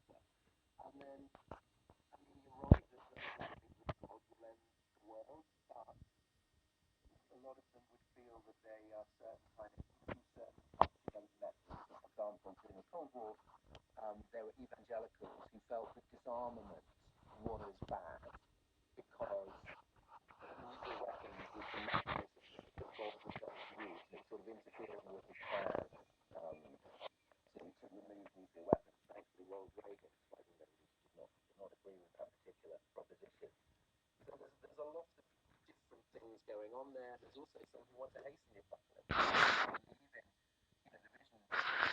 matter. And then, I mean, you're right that a lot of people would lend the world, but a lot of them would feel that they are certain kind of certain fundamental methods. For example, during the Cold War, there were evangelicals who felt that disarmament was bad because nuclear weapons was the mechanism that God was going to use. It sort of interfering with his plan to remove nuclear weapons. Thankfully, Ronald Reagan, despite all those, did not agree with that particular proposition. So there's a lot of different things going on there. There's also some who want to hasten the apocalypse. Believe in, the vision of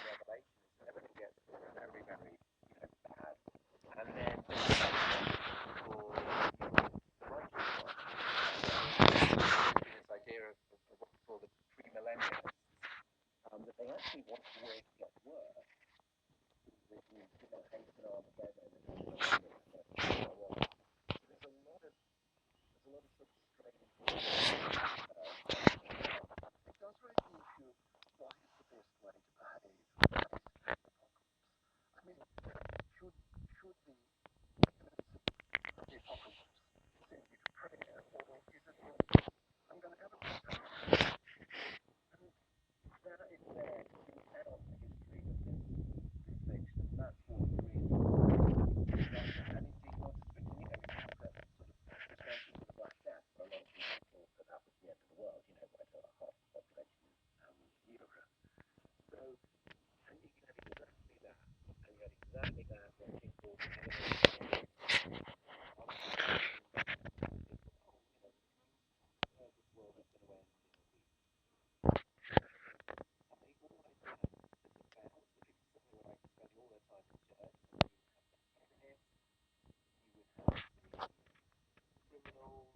Revelation is that everything gets very, very, bad. And then for this idea of what we call the premillennialists, that they actually want the world to get worse. That you hasten Armageddon and so on. There's a lot of sort of strange. It does raise the issue of what is the best way to behave in the face of the apocalypse. I mean, should the apocalypse send you to prayer, or is it I'm going to have a prayer? And that is there throughout the history of this fiction. That's what really, and indeed not just fiction. We have that sort of extension to the Black Death, where a lot of people thought that was the end of the world. Right over half the population era. So, and you had exactly that, and you had exactly that when people this world is going to end in a week. And they always had this about, particularly when I spend all their time in church, you would have the feminists, you would have the criminals,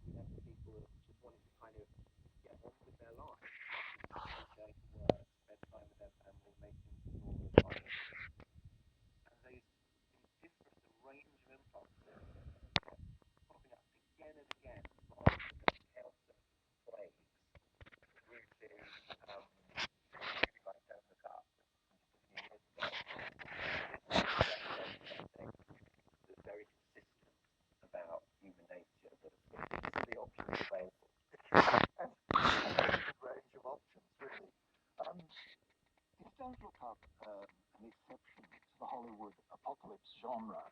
you would have the people that just wanted to kind of get on with their lives, going to work, spend time with their family, make things as normal as possible. And these different, the range of impulses popping up again and again from the chaos of plagues through to movie like Don't Look Up from just a few years ago. Something that's very consistent about human nature, that these are the options available. And a range of options, really. Is Don't Look Up an exception to the Hollywood apocalypse genre?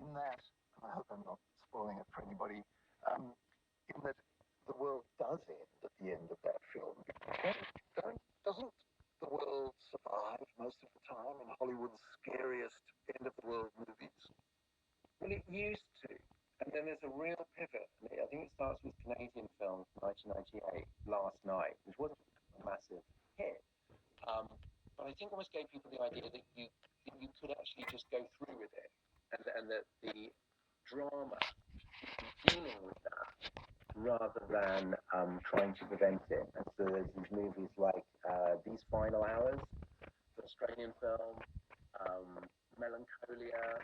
In that, and I hope I'm not spoiling it for anybody, in that the world does end at the end of that film. Doesn't the world survive most of the time in Hollywood's scariest end of the world movies? Well, it used to. And then there's a real pivot. I think it starts with Canadian film from 1998, Last Night, which wasn't a massive hit. But I think almost gave people the idea that you could actually just go through with it, and that the drama dealing with that rather than trying to prevent it. And so there's these movies like These Final Hours, the Australian film, Melancholia,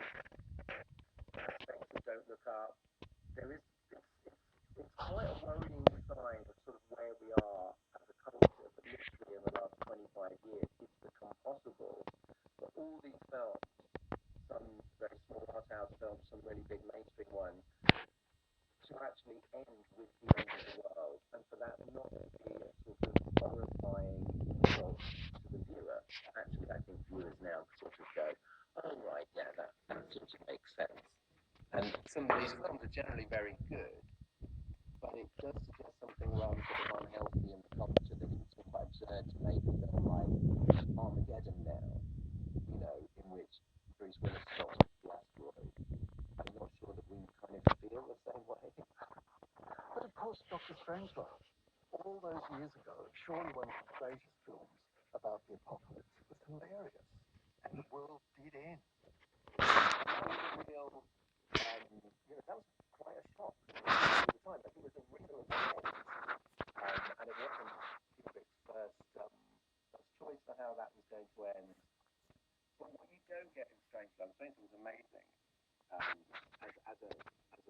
aspects of Don't Look Up. There is it's quite a worrying sign of sort of where we are as a culture, but literally in the last 25 years, it's become possible for all these films, some very small art house films, some really big mainstream ones, to actually end with the end of the world, and for that not to be a sort of horrifying insult to the viewer. Actually, I think viewers now sort of go, oh right, yeah, that sort of makes sense. And some of these films are generally very good, but it does suggest something rather sort of unhealthy in the culture, that it's quite absurd to make a film like Armageddon now, in which Bruce Willis stops the asteroid. I'm not sure that we kind of feel the same way. But of course, Dr. Strangelove, all those years ago, surely one of the greatest films about the apocalypse, was hilarious. And the world did end. Real, that was quite a shock at the time. But it was a real event. And it wasn't Kubrick's first choice for how that was going to end. But what you don't get in Strangelove was amazing as a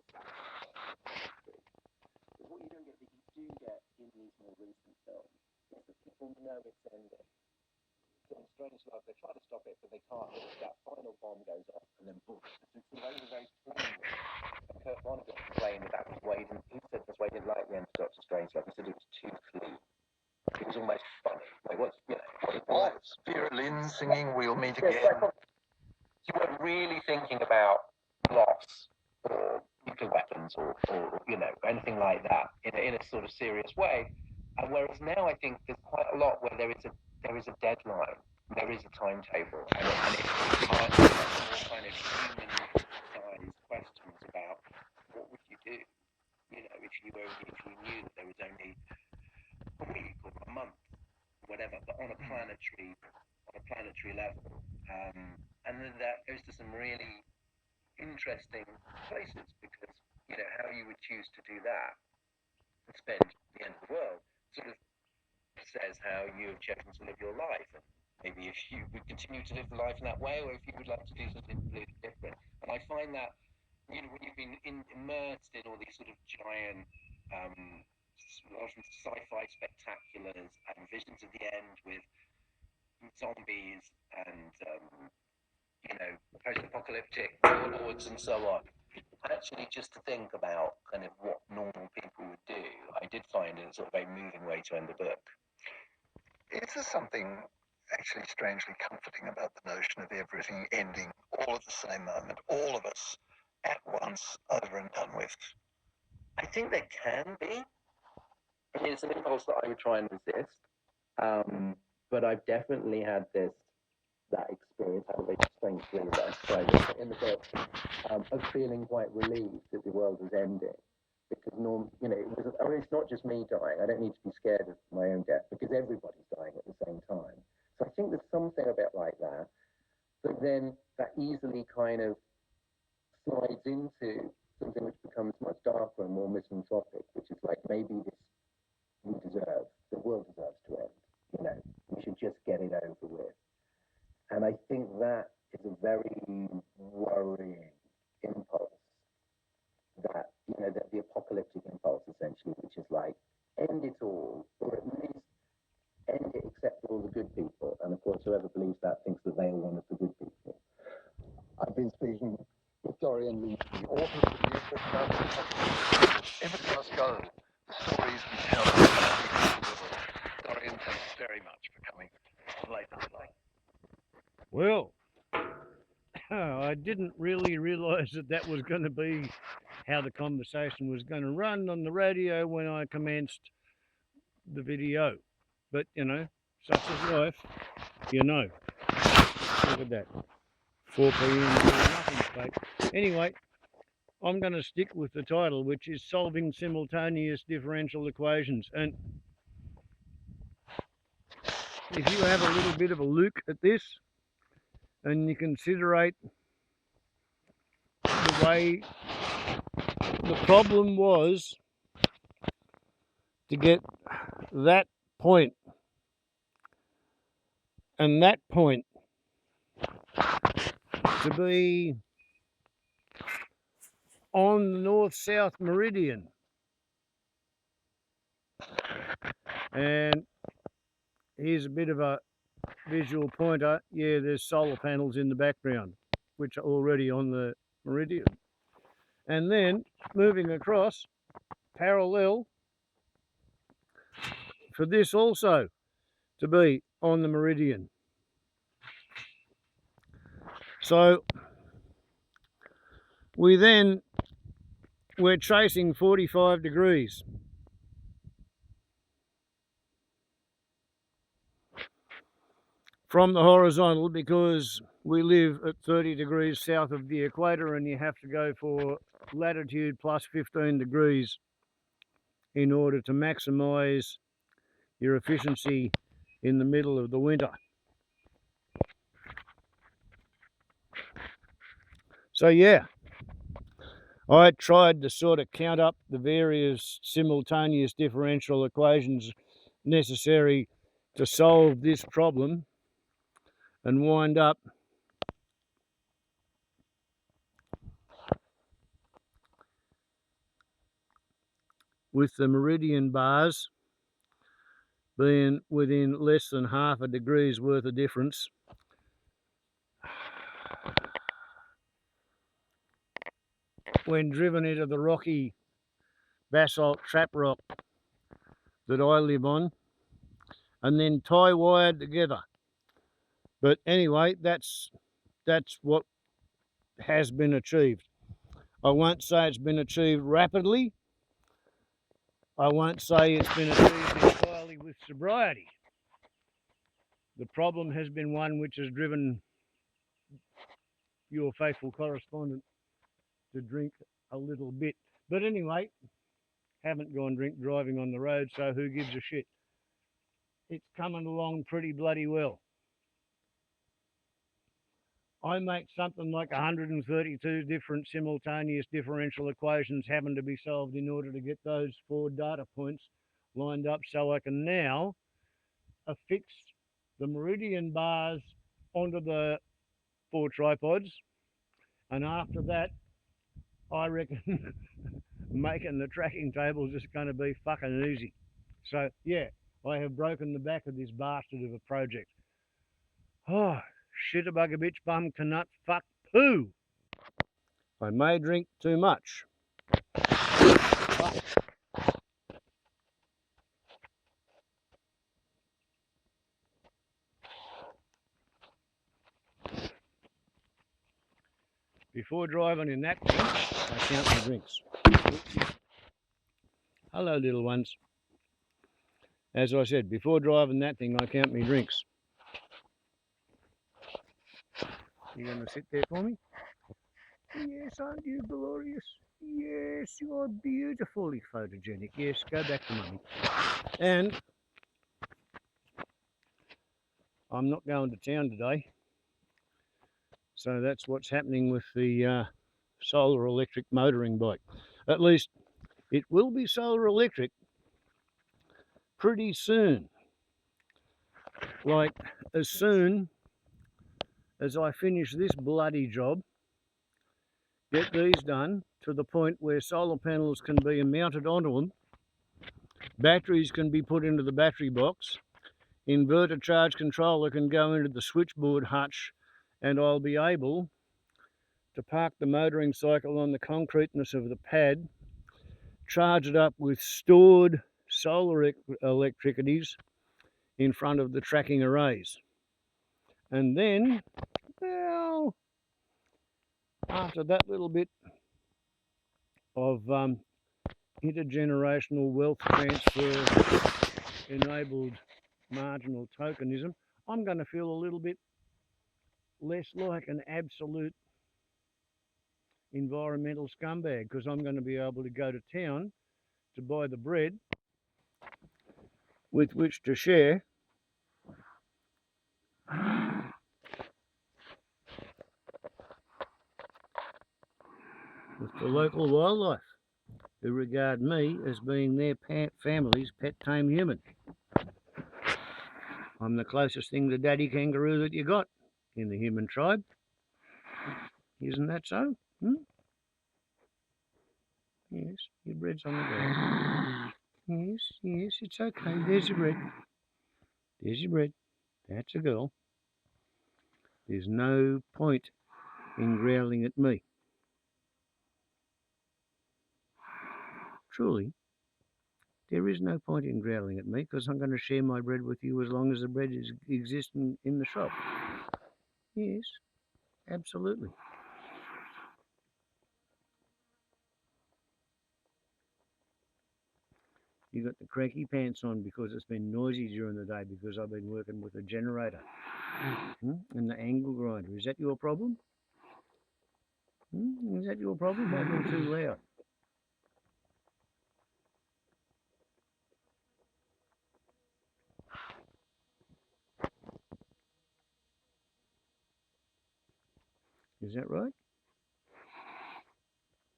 fact commentary. But what you don't get, that you do get in these more recent films, is that people know it's ending. So in Strangelove, they try to stop it, but they can't. It's that final bomb goes off, and then boom. It's sort of over very clean. And Kurt Vonnegut complained that was why he said that's why he didn't like the end of Doctor Strangelove. He said it was too clean. It was almost funny. Like, what's, you know, what is Vera Lynn singing "We'll Meet Again." You weren't really thinking about loss or nuclear weapons or you know, anything like that in a sort of serious way. And whereas now I think there's quite a lot where there is a deadline, there is a timetable, and it's more kind of human-sized questions about what would you do, you know, if you knew that there was only a week or a month, whatever, but on a planetary level. And then that goes to some really interesting places because, you know, how you would choose to do that and spend the end of the world sort of says how you have chosen to live your life. And maybe if you would continue to live the life in that way or if you would like to do something completely different. And I find that, you know, when you've been immersed in all these sort of giant sci-fi spectaculars and visions of the end with zombies and you know, post-apocalyptic warlords and so on. Actually, just to think about kind of what normal people would do, I did find it a sort of very moving way to end the book. Is there something actually strangely comforting about the notion of everything ending all at the same moment, all of us at once, over and done with? I think there can be. I mean, it's an impulse that I would try and resist. But I've definitely had that experience, how very strangely that I described in the book, of feeling quite relieved that the world was ending. Because you know, I mean, it's not just me dying. I don't need to be scared of my own death because everybody's dying at the same time. So I think there's something a bit like that. But then that easily kind of slides into something which becomes much darker and more misanthropic, which is like maybe the world deserves to end. You know, we should just get it over with. And I think that is a very worrying impulse that, you know, that the apocalyptic impulse essentially, which is like, end it all, or at least end it except for all the good people. And of course, whoever believes that thinks that they are one of the good people. I've been speaking with Dorian Lynch, the author of the new book about the apocalypse, Everything Must Go, the stories we tell about the world. Dorian, thanks very much for coming late night. Well, I didn't really realise that was going to be how the conversation was going to run on the radio when I commenced the video. But, you know, such is life, you know. Look at that. 4 p.m. nothing spoke. Anyway, I'm going to stick with the title, which is Solving Simultaneous Differential Equations. And if you have a little bit of a look at this and you considerate the way the problem was to get that point and that point to be on the north-south meridian. And here's a bit of a visual pointer. Yeah, there's solar panels in the background, which are already on the meridian. And then moving across parallel for this also to be on the meridian. So we're tracing 45 degrees. From the horizontal, because we live at 30 degrees south of the equator and you have to go for latitude plus 15 degrees in order to maximize your efficiency in the middle of the winter. So yeah, I tried to sort of count up the various simultaneous differential equations necessary to solve this problem and wind up with the meridian bars being within less than half a degree's worth of difference. when driven into the rocky basalt trap rock that I live on, and then tie wired together. But anyway, that's what has been achieved. I won't say it's been achieved rapidly. I won't say it's been achieved entirely with sobriety. The problem has been one which has driven your faithful correspondent to drink a little bit. But anyway, haven't gone drink driving on the road, so who gives a shit? It's coming along pretty bloody well. I make something like 132 different simultaneous differential equations having to be solved in order to get those 4 data points lined up, so I can now affix the meridian bars onto the 4 tripods, and after that I reckon making the tracking tables is going to be fucking easy. So yeah, I have broken the back of this bastard of a project. Oh, shit a bugger bitch bum canut fuck poo. I may drink too much. But before driving in that thing, I count my drinks. Hello, little ones. As I said, before driving that thing, I count my drinks. You going to sit there for me? Yes, aren't you glorious? Yes, you're beautifully photogenic. Yes, go back to mummy. And I'm not going to town today. So that's what's happening with the solar electric motoring bike. At least it will be solar electric pretty soon. Like as soon as I finish this bloody job, get these done to the point where solar panels can be mounted onto them, batteries can be put into the battery box, inverter charge controller can go into the switchboard hutch, and I'll be able to park the motoring cycle on the concreteness of the pad, charge it up with stored solar electricities in front of the tracking arrays. And then, well, after that little bit of intergenerational wealth transfer enabled marginal tokenism, I'm going to feel a little bit less like an absolute environmental scumbag, because I'm going to be able to go to town to buy the bread with which to share with the local wildlife, who regard me as being their family's pet tame human. I'm the closest thing to daddy kangaroo that you got in the human tribe. Isn't that so? Yes, your bread's on the ground. Yes, yes, it's okay. There's your bread. There's your bread. That's a girl. There's no point in growling at me. Truly, there is no point in growling at me, because I'm going to share my bread with you as long as the bread is existing in the shop. Yes, absolutely. You got the cranky pants on because it's been noisy during the day, because I've been working with a generator and the angle grinder. Is that your problem? Is that your problem? I've been too loud. Is that right?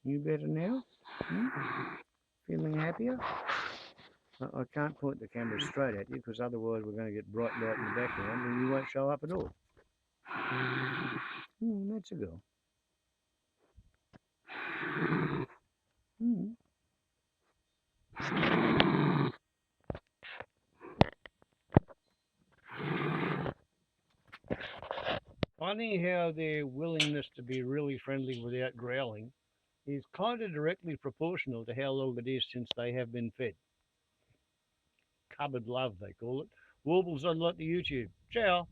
You better now? Feeling happier? I can't point the camera straight at you, because otherwise we're going to get bright light in the background and you won't show up at all. That's a girl. Funny how their willingness to be really friendly without growling is kind of directly proportional to how long it is since they have been fed. Cupboard love, they call it. Warbles on like the YouTube. Ciao.